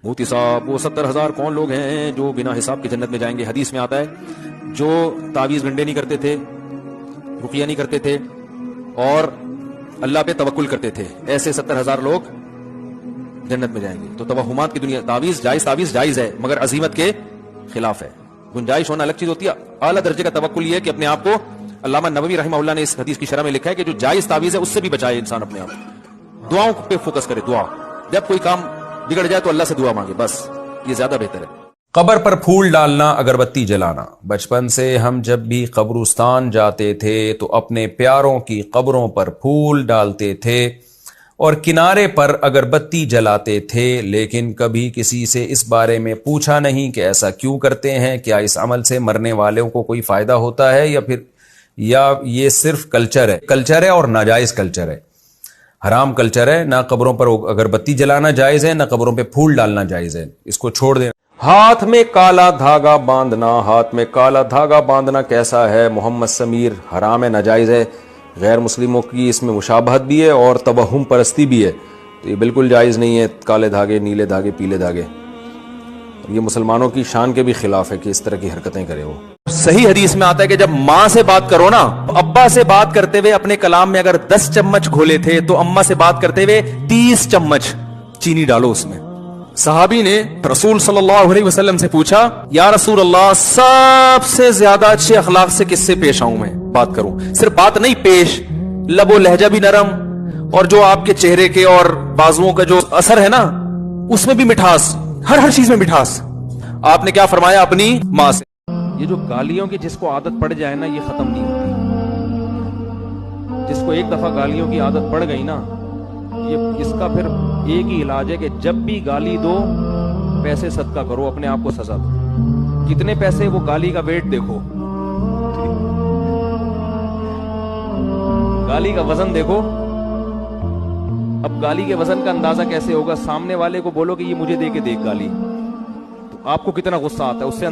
مفتی صاحب وہ 70,000 کون لوگ ہیں جو بنا حساب کے جنت میں جائیں گے؟ حدیث میں آتا ہے جو تعویذ گنڈے نہیں کرتے تھے، رقیہ نہیں کرتے تھے اور اللہ پہ توکل کرتے تھے، ایسے 70,000 لوگ جنت میں جائیں گے۔ تو توہمات کی دنیا، تعویذ جائز ہے مگر عزیمت کے خلاف ہے۔ گنجائش ہونا الگ چیز ہوتی ہے، اعلیٰ درجے کا توکل یہ ہے کہ اپنے آپ کو، علامہ نووی رحمہ اللہ نے اس حدیث کی شرح میں لکھا ہے کہ جو جائز تعویذ ہے اس سے بھی بچائے انسان اپنے آپ، دعاؤں پہ فوکس کرے، دعا، جب کوئی کام بگڑ جائے تو اللہ سے دعا مانگے، بس یہ زیادہ بہتر ہے۔ قبر پر پھول ڈالنا، اگربتی جلانا۔ بچپن سے ہم جب بھی قبرستان جاتے تھے تو اپنے پیاروں کی قبروں پر پھول ڈالتے تھے اور کنارے پر اگربتی جلاتے تھے، لیکن کبھی کسی سے اس بارے میں پوچھا نہیں کہ ایسا کیوں کرتے ہیں، کیا اس عمل سے مرنے والوں کو کوئی فائدہ ہوتا ہے یا یہ صرف کلچر ہے اور ناجائز کلچر ہے، حرام کلچر ہے۔ نہ قبروں پر اگربتی جلانا جائز ہے، نہ قبروں پہ پھول ڈالنا جائز ہے، اس کو چھوڑ دیں۔ ہاتھ میں کالا دھاگا باندھنا، ہاتھ میں کالا دھاگا باندھنا کیسا ہے؟ محمد سمیر، حرام ہے، ناجائز ہے، غیر مسلموں کی اس میں مشابہت بھی ہے اور توہم پرستی بھی ہے، تو یہ بالکل جائز نہیں ہے۔ کالے دھاگے، نیلے دھاگے، پیلے دھاگے، یہ مسلمانوں کی شان کے بھی خلاف ہے کہ اس طرح کی حرکتیں کرے وہ۔ صحیح حدیث میں آتا ہے کہ جب ماں سے بات کرو نا، ابا سے بات کرتے ہوئے اپنے کلام میں اگر 10 چمچ گھولے تھے تو اماں سے بات کرتے ہوئے 30 چمچ چینی ڈالو اس میں۔ صحابی نے رسول صلی اللہ علیہ وسلم سے پوچھا، یا رسول اللہ سب سے زیادہ اچھے اخلاق سے کس سے پیش آؤں میں بات کروں؟ صرف بات نہیں، پیش، لب و لہجہ بھی نرم، اور جو آپ کے چہرے کے اور بازوؤں کا جو اثر ہے نا اس میں بھی مٹھاس، ہر چیز میں مٹھاس۔ آپ نے کیا فرمایا؟ اپنی ماں سے۔ یہ جو گالیوں کی جس کو عادت پڑ جائے نا یہ ختم نہیں ہوتی، جس کو ایک دفعہ گالیوں کی عادت پڑ گئی نا، یہ اس کا پھر ایک ہی علاج ہے کہ جب بھی گالی دو پیسے صدقہ کرو، اپنے آپ کو سزا دو۔ کتنے پیسے؟ وہ گالی کا ویٹ دیکھو، گالی کا وزن دیکھو۔ اب گالی کے وزن کا اندازہ کیسے ہوگا؟ سامنے والے کو بولو کہ یہ مجھے دے کے دیکھ گالی، تو آپ کو کتنا غصہ آتا ہے اس سے